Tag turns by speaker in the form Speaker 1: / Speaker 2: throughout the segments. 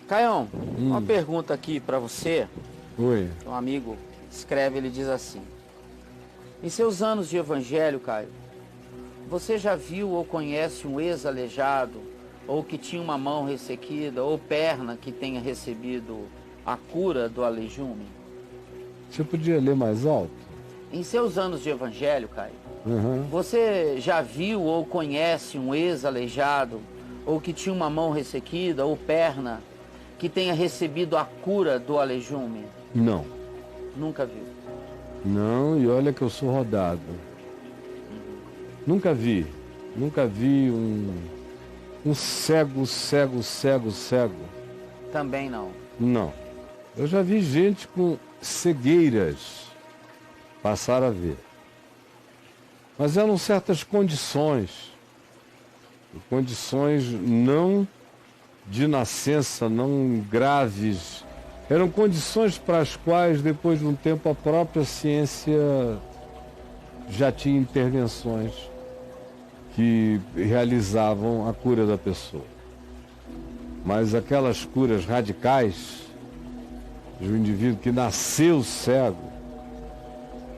Speaker 1: Caião, uma pergunta aqui para você.
Speaker 2: Oi.
Speaker 1: Um amigo escreve, ele diz assim: em seus anos de evangelho, Caio, você já viu ou conhece um ex-aleijado, ou que tinha uma mão ressequida, ou perna que tenha recebido a cura do aleijume?
Speaker 2: Você podia ler mais alto?
Speaker 1: Em seus anos de evangelho, Caio,
Speaker 2: Uhum.
Speaker 1: você já viu ou conhece um ex-aleijado, ou que tinha uma mão ressequida, ou perna que tenha recebido a cura do aleijume?
Speaker 2: Não.
Speaker 1: Nunca viu.
Speaker 2: Não, e olha que eu sou rodado. Nunca vi um cego.
Speaker 1: Também não.
Speaker 2: Não. Eu já vi gente com cegueiras passar a ver. Mas eram certas condições não de nascença, não graves. Eram condições para as quais, depois de um tempo, a própria ciência já tinha intervenções que realizavam a cura da pessoa. Mas aquelas curas radicais de um indivíduo que nasceu cego,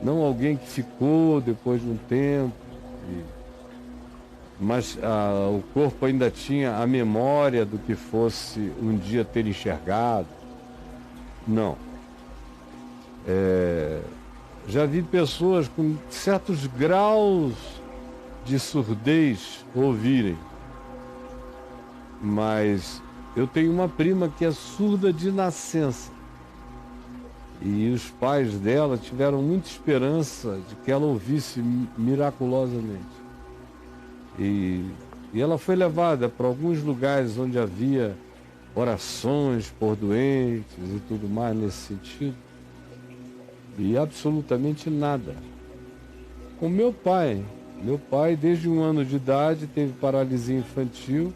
Speaker 2: não alguém que ficou depois de um tempo, mas o corpo ainda tinha a memória do que fosse um dia ter enxergado. Não. Já vi pessoas com certos graus de surdez ouvirem. Mas eu tenho uma prima que é surda de nascença. E os pais dela tiveram muita esperança de que ela ouvisse miraculosamente. E ela foi levada para alguns lugares onde havia orações por doentes e tudo mais nesse sentido. E absolutamente nada. Com meu pai, desde 1 ano de idade, teve paralisia infantil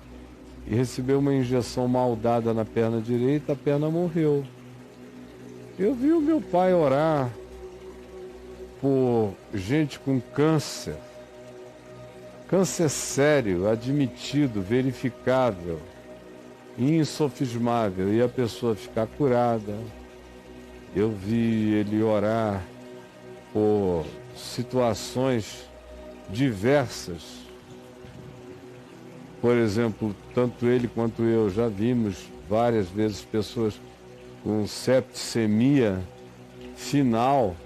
Speaker 2: e recebeu uma injeção mal dada na perna direita, a perna morreu. Eu vi o meu pai orar por gente com câncer sério, admitido, verificável, insofismável, e a pessoa ficar curada. Eu vi ele orar por situações diversas. Por exemplo, tanto ele quanto eu já vimos várias vezes pessoas com septicemia final,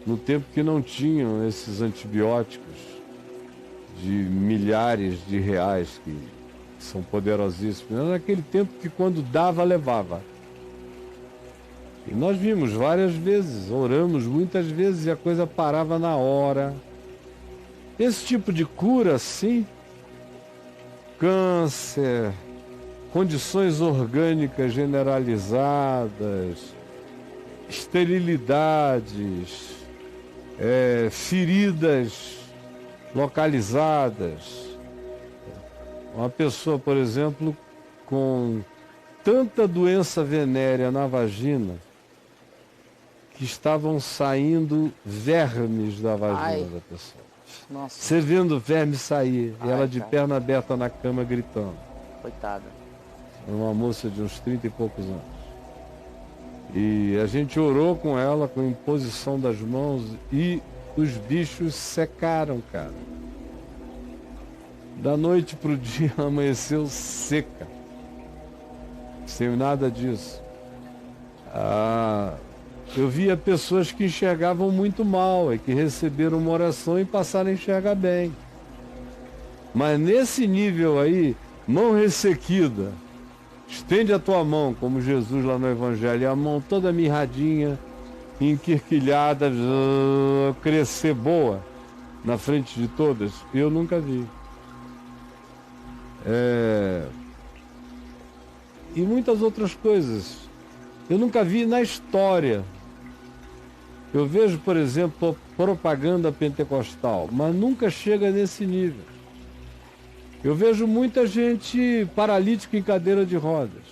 Speaker 2: no tempo que não tinham esses antibióticos de milhares de reais, que são poderosíssimos. Era naquele tempo que quando dava, levava. E nós vimos várias vezes, oramos muitas vezes e a coisa parava na hora. Esse tipo de cura, sim, câncer, condições orgânicas generalizadas, esterilidades, feridas localizadas. Uma pessoa, por exemplo, com tanta doença venérea na vagina que estavam saindo vermes da vagina da pessoa.
Speaker 1: Nossa.
Speaker 2: Você vendo verme sair, e ela de
Speaker 1: cara.
Speaker 2: perna aberta na cama gritando.
Speaker 1: Coitada.
Speaker 2: Uma moça de uns 30 e poucos anos. E a gente orou com ela, com imposição das mãos, e os bichos secaram, cara. Da noite pro dia amanheceu seca. Sem nada disso. Eu via pessoas que enxergavam muito mal e que receberam uma oração e passaram a enxergar bem. Mas nesse nível aí, mão ressequida, estende a tua mão, como Jesus lá no Evangelho, e a mão toda mirradinha, enquirquilhada, crescer boa na frente de todas, eu nunca vi. E muitas outras coisas eu nunca vi na história. Eu vejo, por exemplo, propaganda pentecostal, mas nunca chega nesse nível. Eu vejo muita gente paralítica em cadeira de rodas.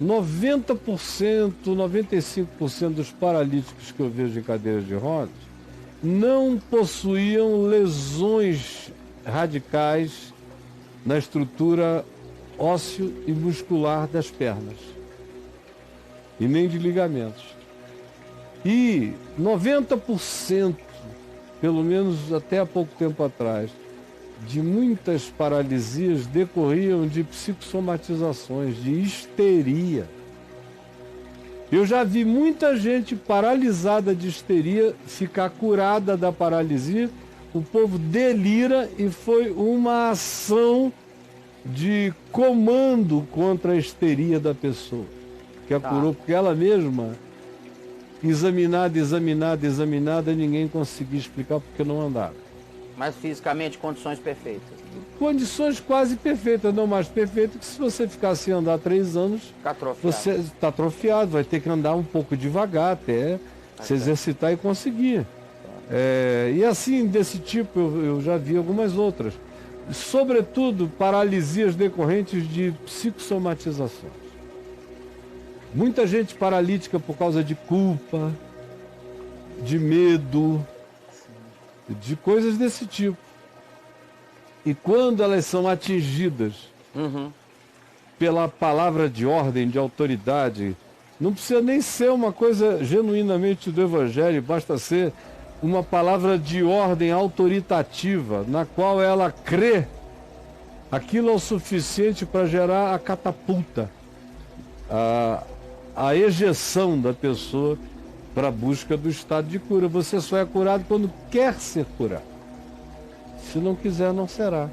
Speaker 2: 90%, 95% dos paralíticos que eu vejo em cadeira de rodas não possuíam lesões radicais na estrutura ósseo e muscular das pernas, e nem de ligamentos. E 90%, pelo menos até há pouco tempo atrás, de muitas paralisias decorriam de psicossomatizações, de histeria. Eu já vi muita gente paralisada de histeria ficar curada da paralisia. O povo delira e foi uma ação de comando contra a histeria da pessoa, que a curou, porque ela mesma, examinada, ninguém conseguia explicar porque não andava.
Speaker 1: Mas fisicamente, condições perfeitas.
Speaker 2: Condições quase perfeitas, não mais perfeitas, que se você ficar sem andar 3 anos,
Speaker 1: Fica atrofiado.
Speaker 2: você está atrofiado, vai ter que andar um pouco devagar até se exercitar e conseguir. E assim, desse tipo, eu já vi algumas outras. Sobretudo, paralisias decorrentes de psicossomatizações. Muita gente paralítica por causa de culpa, de medo, de coisas desse tipo. E quando elas são atingidas pela palavra de ordem, de autoridade, não precisa nem ser uma coisa genuinamente do Evangelho, basta ser uma palavra de ordem autoritativa, na qual ela crê, aquilo é o suficiente para gerar a catapulta, a ejeção da pessoa para a busca do estado de cura. Você só é curado quando quer ser curado. Se não quiser, não será.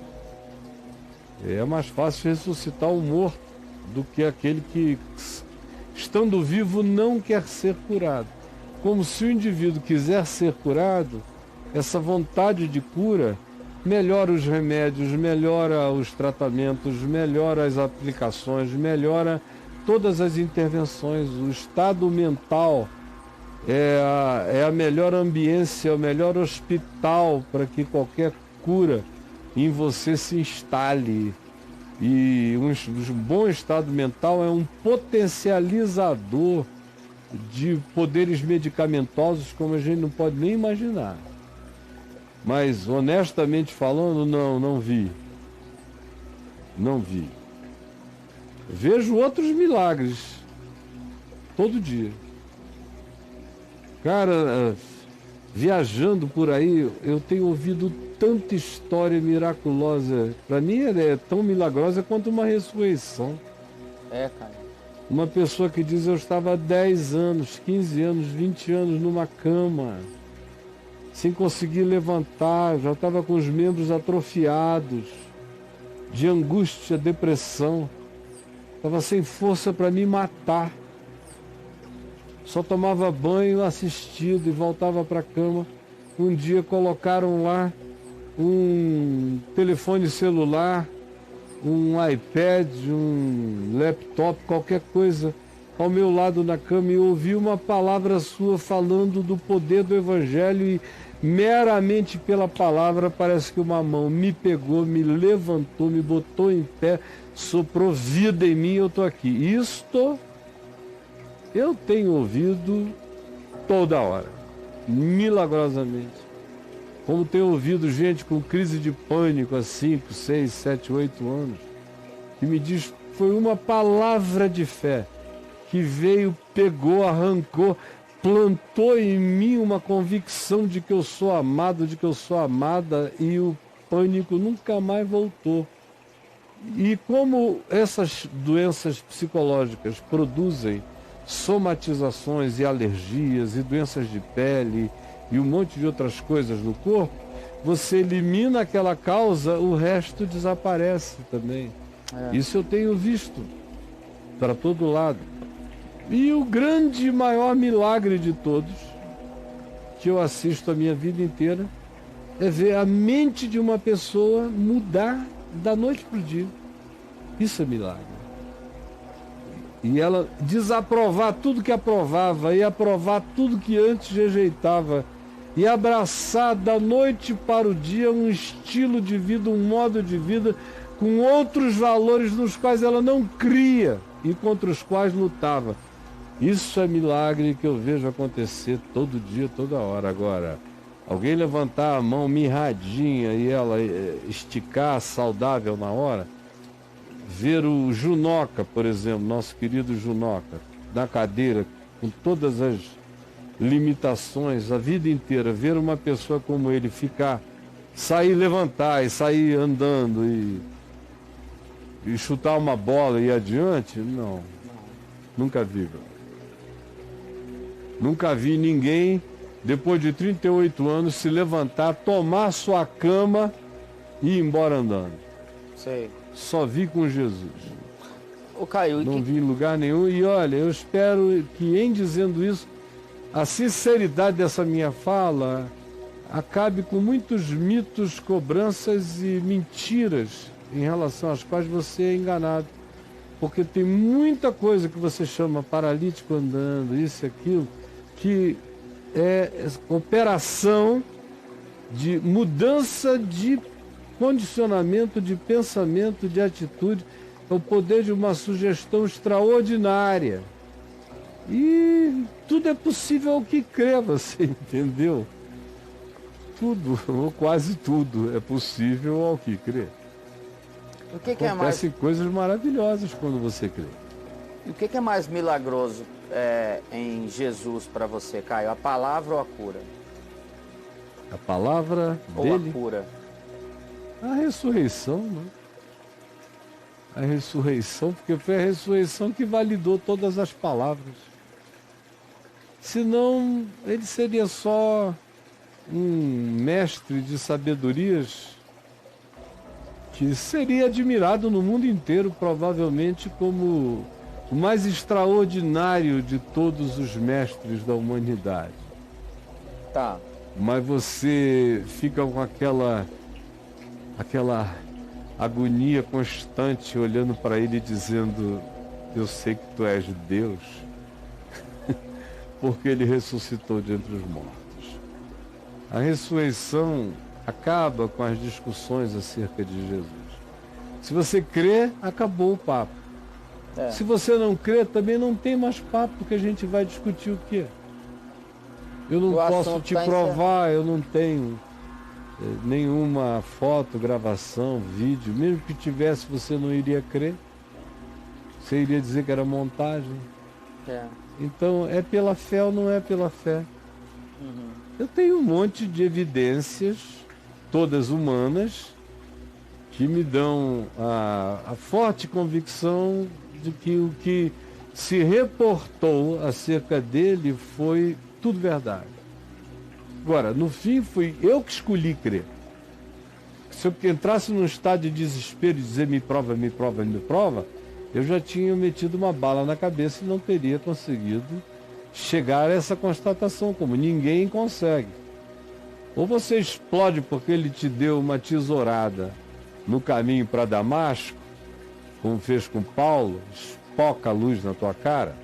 Speaker 2: É mais fácil ressuscitar o morto do que aquele que, estando vivo, não quer ser curado. Como se o indivíduo quiser ser curado, essa vontade de cura melhora os remédios, melhora os tratamentos, melhora as aplicações, melhora todas as intervenções. O estado mental é a melhor ambiência, é o melhor hospital para que qualquer cura em você se instale. E um bom estado mental é um potencializador de poderes medicamentosos como a gente não pode nem imaginar. Mas, honestamente falando, não vi. Não vi. Vejo outros milagres todo dia. Cara, viajando por aí, eu tenho ouvido tanta história miraculosa. Para mim, ela é tão milagrosa quanto uma ressurreição.
Speaker 1: Cara.
Speaker 2: Uma pessoa que diz: eu estava há 10 anos, 15 anos, 20 anos numa cama, sem conseguir levantar, já estava com os membros atrofiados, de angústia, depressão, estava sem força para me matar. Só tomava banho assistido e voltava para a cama. Um dia colocaram lá um telefone celular, um iPad, um laptop, qualquer coisa, ao meu lado na cama, e eu ouvi uma palavra sua falando do poder do Evangelho, e meramente pela palavra parece que uma mão me pegou, me levantou, me botou em pé, soprou vida em mim, eu estou aqui. Isto eu tenho ouvido toda hora, milagrosamente. Como tenho ouvido gente com crise de pânico há 5, 6, 7, 8 anos, que me diz: foi uma palavra de fé que veio, pegou, arrancou, plantou em mim uma convicção de que eu sou amado, de que eu sou amada, e o pânico nunca mais voltou. E como essas doenças psicológicas produzem somatizações e alergias e doenças de pele e um monte de outras coisas no corpo, você elimina aquela causa, o resto desaparece também. Isso eu tenho visto para todo lado. E o grande, maior milagre de todos, que eu assisto a minha vida inteira, é ver a mente de uma pessoa mudar da noite para o dia. Isso é milagre. E ela desaprovar tudo que aprovava, e aprovar tudo que antes rejeitava, e abraçar da noite para o dia um estilo de vida, um modo de vida, com outros valores nos quais ela não cria e contra os quais lutava. Isso é milagre que eu vejo acontecer todo dia, toda hora. Agora, alguém levantar a mão mirradinha e ela esticar saudável na hora, ver o Junoca, por exemplo, nosso querido Junoca, na cadeira, com todas as limitações, a vida inteira, ver uma pessoa como ele sair levantar e sair andando e chutar uma bola e ir adiante, não. Nunca vi. Nunca vi ninguém, depois de 38 anos, se levantar, tomar sua cama e ir embora andando.
Speaker 1: Sei.
Speaker 2: Só vi com Jesus.
Speaker 1: Ô, Caio,
Speaker 2: não vi em lugar nenhum. E olha, eu espero que em dizendo isso, a sinceridade dessa minha fala acabe com muitos mitos, cobranças e mentiras em relação às quais você é enganado. Porque tem muita coisa que você chama paralítico andando, isso e aquilo, que é operação de mudança de condicionamento, de pensamento, de atitude, é o poder de uma sugestão extraordinária. E tudo é possível ao que crê, você entendeu? Tudo, ou quase tudo, é possível ao que crê.
Speaker 1: O que é mais...
Speaker 2: Acontecem coisas maravilhosas quando você crê.
Speaker 1: E o que é mais milagroso em Jesus para você, Caio? A palavra ou a cura?
Speaker 2: A palavra
Speaker 1: ou
Speaker 2: dele?
Speaker 1: A cura?
Speaker 2: A ressurreição, né? A ressurreição, porque foi a ressurreição que validou todas as palavras. Senão, ele seria só um mestre de sabedorias que seria admirado no mundo inteiro, provavelmente como o mais extraordinário de todos os mestres da humanidade.
Speaker 1: Tá.
Speaker 2: Mas você fica com aquela agonia constante olhando para ele dizendo: eu sei que tu és Deus, porque ele ressuscitou de entre os mortos. A ressurreição acaba com as discussões acerca de Jesus. Se você crê, acabou o papo. Se você não crê, também não tem mais papo, porque a gente vai discutir o quê? Eu não posso te provar, eu não tenho nenhuma foto, gravação, vídeo. Mesmo que tivesse, você não iria crer. Você iria dizer que era montagem. Então, é pela fé ou não é pela fé?
Speaker 1: Uhum.
Speaker 2: Eu tenho um monte de evidências, todas humanas, que me dão a forte convicção de que o que se reportou acerca dele foi tudo verdade. Agora, no fim, fui eu que escolhi crer. Se eu entrasse num estado de desespero e dizer me prova, me prova, me prova, eu já tinha metido uma bala na cabeça e não teria conseguido chegar a essa constatação, como ninguém consegue. Ou você explode porque ele te deu uma tesourada no caminho para Damasco, como fez com Paulo, espoca a luz na tua cara.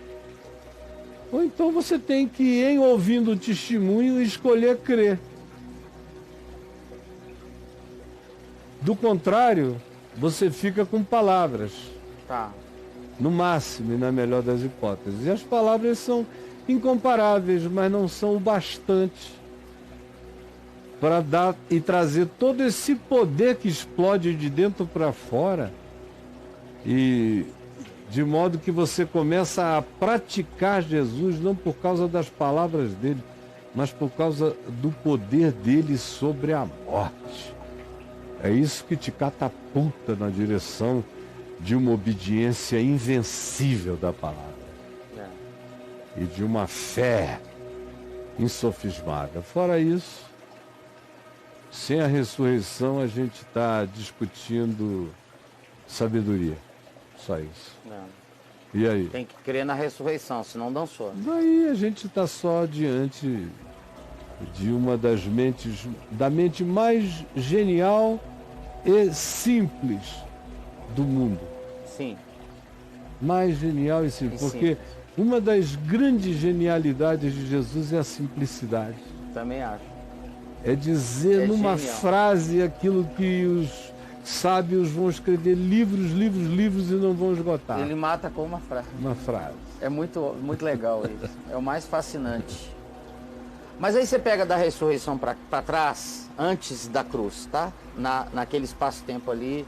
Speaker 2: Ou então você tem que, em ouvindo o testemunho, escolher crer. Do contrário, você fica com palavras.
Speaker 1: Tá.
Speaker 2: No máximo e na melhor das hipóteses. E as palavras são incomparáveis, mas não são o bastante para dar e trazer todo esse poder que explode de dentro para fora, e de modo que você começa a praticar Jesus não por causa das palavras dele, mas por causa do poder dele sobre a morte. É isso que te catapulta na direção de uma obediência invencível da palavra e de uma fé insofismável. Fora isso, sem a ressurreição a gente está discutindo sabedoria. Só isso. E aí?
Speaker 1: Tem que crer na ressurreição, senão dançou.
Speaker 2: Daí a gente está só diante de uma das mentes, da mente mais genial e simples do mundo.
Speaker 1: Sim.
Speaker 2: Mais genial e simples. Porque uma das grandes genialidades de Jesus é a simplicidade.
Speaker 1: Também acho.
Speaker 2: É dizer numa frase aquilo que os sábios vão escrever livros, livros, livros e não vão esgotar.
Speaker 1: Ele mata com uma frase.
Speaker 2: Uma frase.
Speaker 1: É muito, muito legal isso. É o mais fascinante. Mas aí você pega da ressurreição para trás, antes da cruz, tá? Naquele espaço-tempo ali,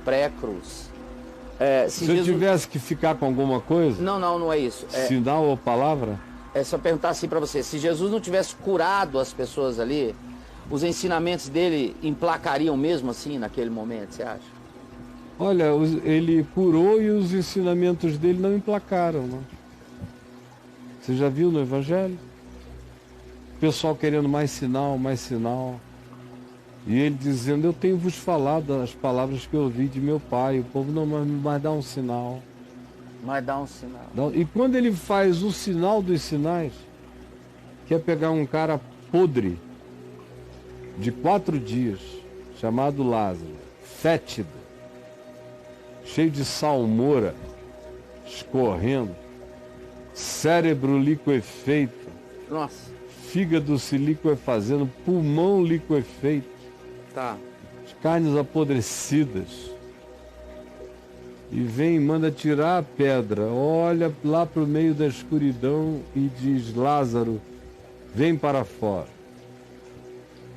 Speaker 1: pré-cruz.
Speaker 2: Se eu tivesse que ficar com alguma coisa,
Speaker 1: Não é isso.
Speaker 2: sinal ou palavra,
Speaker 1: É só perguntar assim para você, se Jesus não tivesse curado as pessoas ali, os ensinamentos dele emplacariam mesmo assim naquele momento, você acha?
Speaker 2: olha, ele curou e os ensinamentos dele não emplacaram, não. Você já viu no Evangelho? O pessoal querendo mais sinal, mais sinal. E ele dizendo, eu tenho vos falado as palavras que eu ouvi de meu pai, o povo não mais dá um sinal.
Speaker 1: Mas dá um sinal.
Speaker 2: E quando ele faz o sinal dos sinais, que é pegar um cara podre, de 4 dias, chamado Lázaro, fétido, cheio de salmoura, escorrendo, cérebro liquefeito,
Speaker 1: Nossa,
Speaker 2: fígado se liquefazendo, pulmão liquefeito,
Speaker 1: tá.
Speaker 2: as carnes apodrecidas. E vem e manda tirar a pedra, olha lá para o meio da escuridão e diz, Lázaro, vem para fora.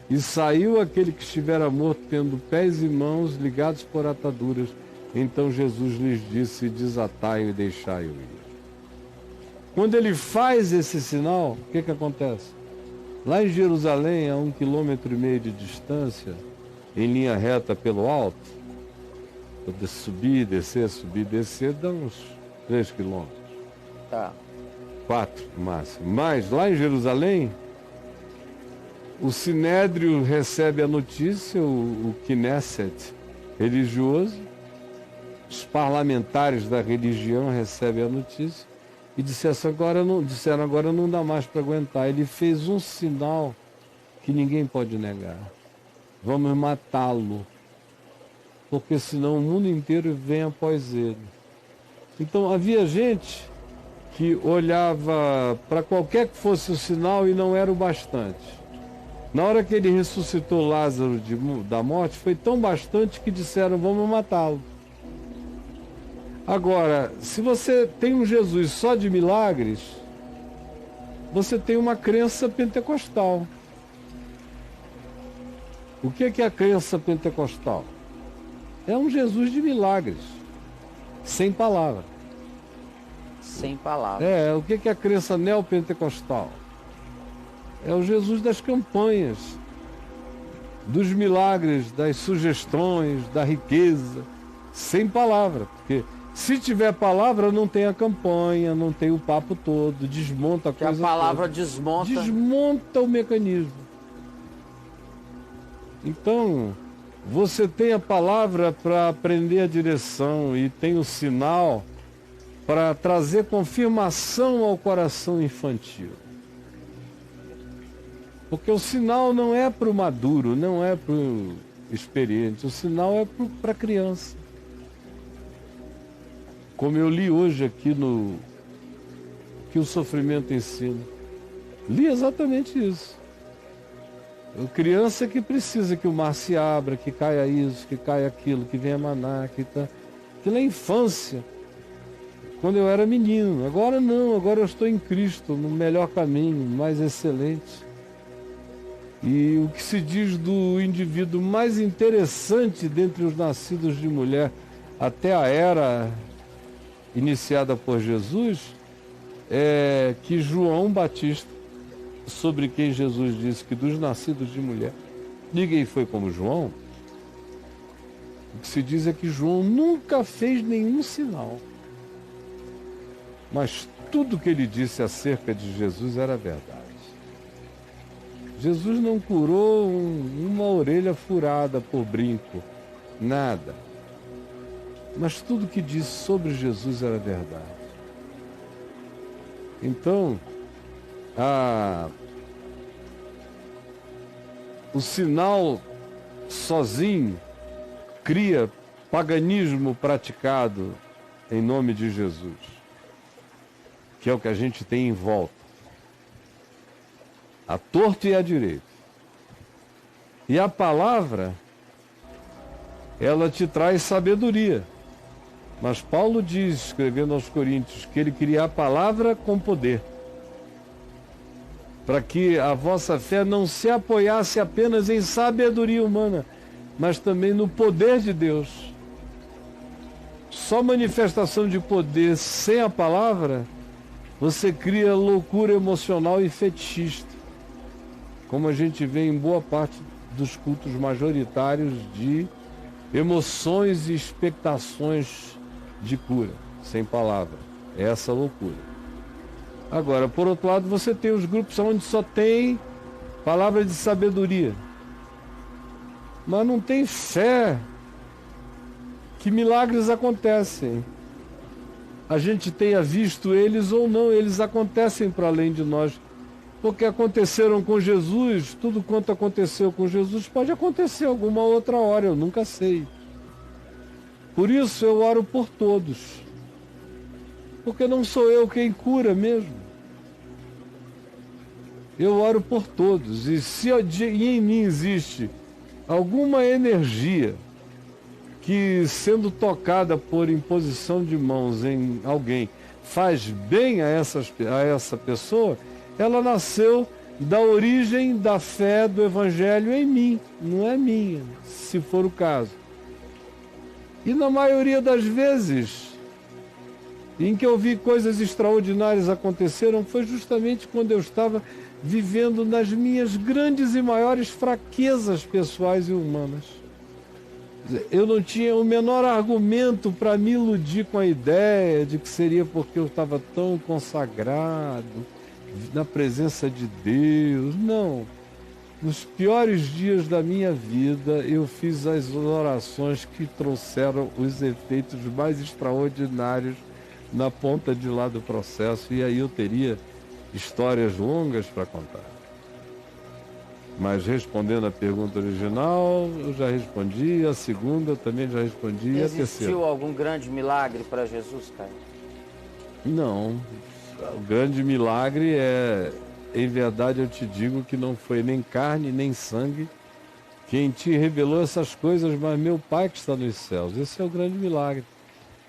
Speaker 2: E saiu aquele que estivera morto, tendo pés e mãos ligados por ataduras. Então Jesus lhes disse, desatai-o e deixai-o ir. Quando ele faz esse sinal, o que acontece? Lá em Jerusalém, a 1,5 km de distância, em linha reta pelo alto, subir, descer, dá uns 3 quilômetros.
Speaker 1: Tá.
Speaker 2: 4 no máximo. Mas lá em Jerusalém, o Sinédrio recebe a notícia, o Knesset religioso, os parlamentares da religião recebem a notícia e disseram agora não dá mais para aguentar. Ele fez um sinal que ninguém pode negar. Vamos matá-lo. Porque senão o mundo inteiro vem após ele. Então havia gente que olhava para qualquer que fosse o sinal e não era o bastante. Na hora que ele ressuscitou Lázaro da morte, foi tão bastante que disseram, vamos matá-lo. Agora, se você tem um Jesus só de milagres, você tem uma crença pentecostal. O que é a crença pentecostal? É um Jesus de milagres, sem palavra.
Speaker 1: Sem palavras.
Speaker 2: O que é a crença neopentecostal? É o Jesus das campanhas, dos milagres, das sugestões, da riqueza, sem palavra. Porque se tiver palavra, não tem a campanha, não tem o papo todo, desmonta a
Speaker 1: Que
Speaker 2: coisa
Speaker 1: a palavra
Speaker 2: toda.
Speaker 1: desmonta
Speaker 2: O mecanismo. Então, você tem a palavra para aprender a direção e tem o sinal para trazer confirmação ao coração infantil. Porque o sinal não é para o maduro, não é para o experiente, o sinal é para a criança. Como eu li hoje aqui no que o sofrimento ensina. Li exatamente isso. A criança que precisa que o mar se abra, que caia isso, que caia aquilo, que venha maná, que tá. Aquilo é infância. Quando eu era menino. Agora não, agora eu estou em Cristo, no melhor caminho, mais excelente. E o que se diz do indivíduo mais interessante dentre os nascidos de mulher até a era iniciada por Jesus é que João Batista, sobre quem Jesus disse que dos nascidos de mulher ninguém foi como João, o que se diz é que João nunca fez nenhum sinal. Mas tudo que ele disse acerca de Jesus era verdade. Jesus não curou uma orelha furada por brinco, nada. Mas tudo que disse sobre Jesus era verdade. Então, o sinal sozinho cria paganismo praticado em nome de Jesus, que é o que a gente tem em volta, à torta e à direita. E a palavra, ela te traz sabedoria. Mas Paulo diz, escrevendo aos Coríntios, que ele queria a palavra com poder, para que a vossa fé não se apoiasse apenas em sabedoria humana, mas também no poder de Deus. só manifestação de poder sem a palavra, você cria loucura emocional e fetichista, como a gente vê em boa parte dos cultos majoritários de emoções e expectações de cura, sem palavra. É essa loucura. Agora, por outro lado, você tem os grupos onde só tem palavra de sabedoria, mas não tem fé que milagres acontecem. A gente tenha visto eles ou não, eles acontecem para além de nós. Porque aconteceram com Jesus, tudo quanto aconteceu com Jesus pode acontecer alguma outra hora, eu nunca sei. Por isso eu oro por todos. Porque não sou eu quem cura mesmo. Eu oro por todos. E se em mim existe alguma energia que, sendo tocada por imposição de mãos em alguém, faz bem a essa pessoa, ela nasceu da origem da fé do Evangelho em mim, não é minha, se for o caso. E na maioria das vezes em que eu vi coisas extraordinárias aconteceram, foi justamente quando eu estava vivendo nas minhas grandes e maiores fraquezas pessoais e humanas. Eu não tinha o menor argumento para me iludir com a ideia de que seria porque eu estava tão consagrado na presença de Deus. Não. Nos piores dias da minha vida, eu fiz as orações que trouxeram os efeitos mais extraordinários na ponta de lá do processo, e aí eu teria histórias longas para contar. Mas respondendo a pergunta original, eu já respondi, a segunda eu também já respondi, e a terceira.
Speaker 1: Existiu algum grande milagre para Jesus, Caio?
Speaker 2: Não. O grande milagre é, em verdade eu te digo que não foi nem carne nem sangue quem te revelou essas coisas, mas meu Pai que está nos céus. Esse é o grande milagre.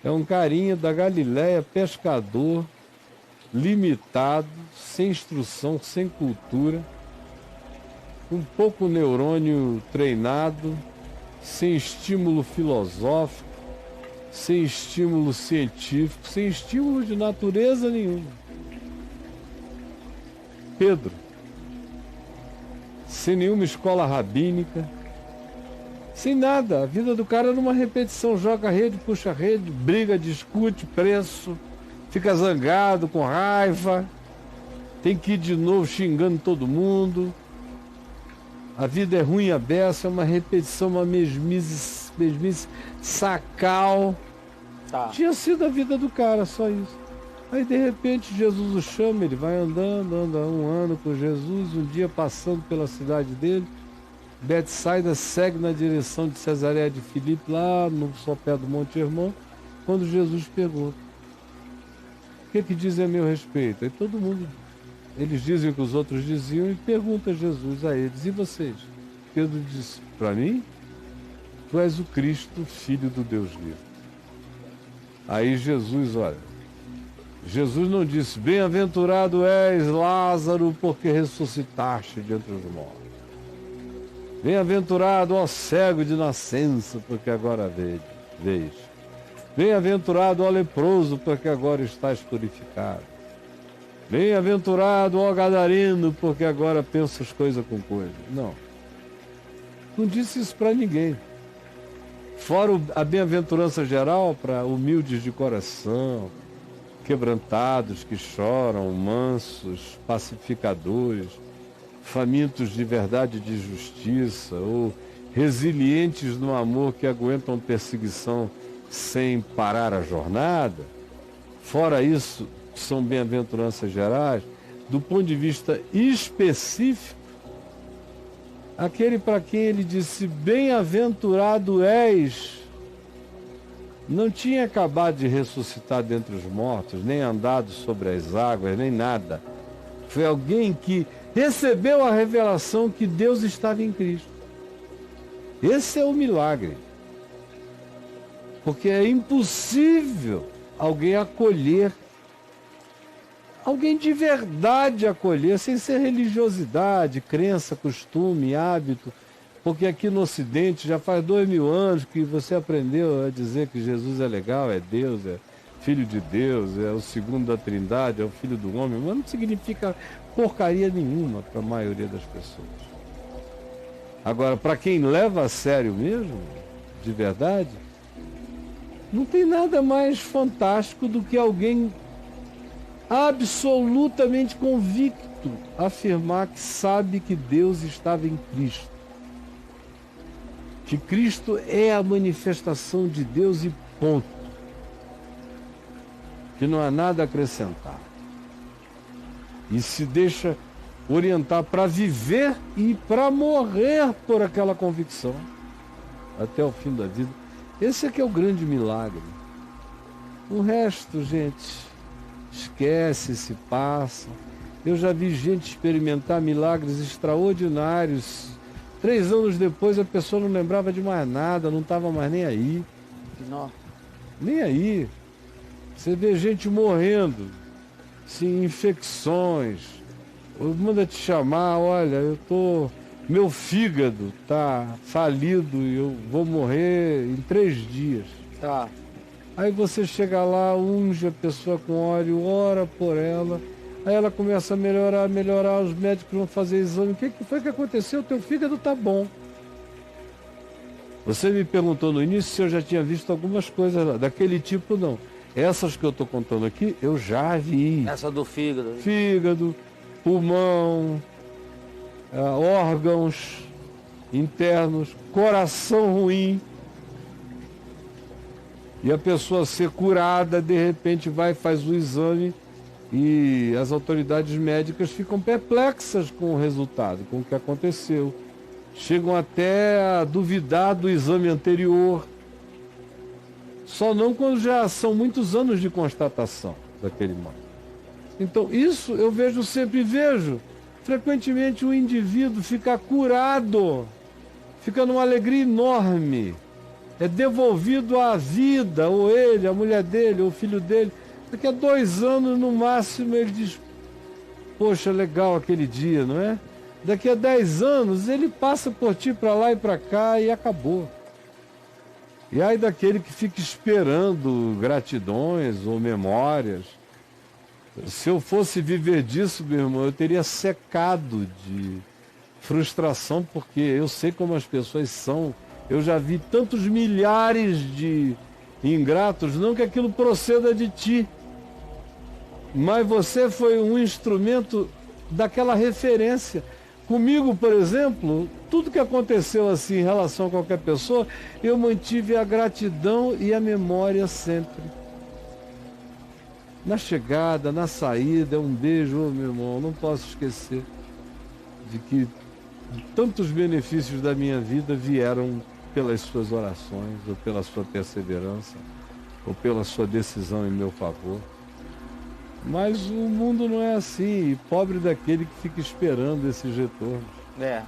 Speaker 2: É um carinha da Galileia, pescador, limitado, sem instrução, sem cultura, com pouco neurônio treinado, sem estímulo filosófico, sem estímulo científico, sem estímulo de natureza nenhuma. Pedro, sem nenhuma escola rabínica, sem nada. A vida do cara era uma repetição, joga rede, puxa rede, briga, discute, preço, fica zangado, com raiva, tem que ir de novo xingando todo mundo. A vida é ruim a beça, é uma repetição, uma mesmice sacal.
Speaker 1: Tá.
Speaker 2: Tinha sido a vida do cara, só isso. Aí de repente Jesus o chama, ele vai andando, anda um ano com Jesus, um dia passando pela cidade dele, Betsaida segue na direção de Cesareia de Filipe, lá no sopé do Monte Hermon, quando Jesus pergunta: o que dizem a meu respeito? Aí todo mundo, eles dizem o que os outros diziam e pergunta Jesus a eles: e vocês? Pedro disse: para mim, tu és o Cristo, filho do Deus vivo. Aí Jesus, olha, Jesus não disse: bem-aventurado és, Lázaro, porque ressuscitaste de entre os mortos. Bem-aventurado, ó cego de nascença, porque agora vês. Bem-aventurado, ó leproso, porque agora estás purificado. Bem-aventurado, ó gadareno, porque agora pensas coisa com coisa. Não. Não disse isso para ninguém. Fora a bem-aventurança geral para humildes de coração, quebrantados que choram, mansos, pacificadores, famintos de verdade e de justiça, ou resilientes no amor que aguentam perseguição sem parar a jornada. Fora isso, são bem-aventuranças gerais. Do ponto de vista específico, aquele para quem ele disse: bem-aventurado és, não tinha acabado de ressuscitar dentre os mortos, nem andado sobre as águas, nem nada. Foi alguém que recebeu a revelação que Deus estava em Cristo. Esse é o milagre. Porque é impossível alguém acolher, alguém de verdade acolher, sem ser religiosidade, crença, costume, hábito, porque aqui no Ocidente já faz 2000 anos que você aprendeu a dizer que Jesus é legal, é Deus, é Filho de Deus, é o segundo da Trindade, é o Filho do Homem, mas não significa porcaria nenhuma para a maioria das pessoas. Agora, para quem leva a sério mesmo, de verdade, não tem nada mais fantástico do que alguém absolutamente convicto afirmar que sabe que Deus estava em Cristo. Que Cristo é a manifestação de Deus e ponto. Que não há nada a acrescentar. E se deixa orientar para viver e para morrer por aquela convicção. Até o fim da vida. Esse é que é o grande milagre. O resto, gente, esquece, se passa. Eu já vi gente experimentar milagres extraordinários. 3 anos depois a pessoa não lembrava de mais nada, não estava mais nem aí.
Speaker 1: Não.
Speaker 2: Nem aí. Você vê gente morrendo, sim, infecções. Manda te chamar, olha, meu fígado tá falido e eu vou morrer em 3 dias.
Speaker 1: Tá.
Speaker 2: Aí você chega lá, unge a pessoa com óleo, ora por ela, aí ela começa a melhorar, os médicos vão fazer exame. O que foi que aconteceu? O teu fígado tá bom. Você me perguntou no início se eu já tinha visto algumas coisas lá. Daquele tipo, não. Essas que eu estou contando aqui, eu já vi.
Speaker 1: Essa do fígado.
Speaker 2: Fígado, pulmão, órgãos internos, coração ruim. E a pessoa ser curada, de repente vai e faz o exame e as autoridades médicas ficam perplexas com o resultado, com o que aconteceu. Chegam até a duvidar do exame anterior. Só não quando já são muitos anos de constatação daquele mal. Então isso eu vejo frequentemente o indivíduo ficar curado, fica numa alegria enorme, é devolvido à vida, ou ele, a mulher dele, ou o filho dele. Daqui a 2 anos no máximo ele diz, poxa, legal aquele dia, não é? Daqui a 10 anos ele passa por ti para lá e para cá e acabou. E aí daquele que fica esperando gratidões ou memórias. Se eu fosse viver disso, meu irmão, eu teria secado de frustração, porque eu sei como as pessoas são. Eu já vi tantos milhares de ingratos, não que aquilo proceda de ti, mas você foi um instrumento daquela referência. Comigo, por exemplo, tudo que aconteceu assim em relação a qualquer pessoa, eu mantive a gratidão e a memória sempre. Na chegada, na saída, um beijo, meu irmão, não posso esquecer de que tantos benefícios da minha vida vieram pelas suas orações, ou pela sua perseverança, ou pela sua decisão em meu favor. Mas o mundo não é assim, e pobre daquele que fica esperando esses retornos.
Speaker 1: É.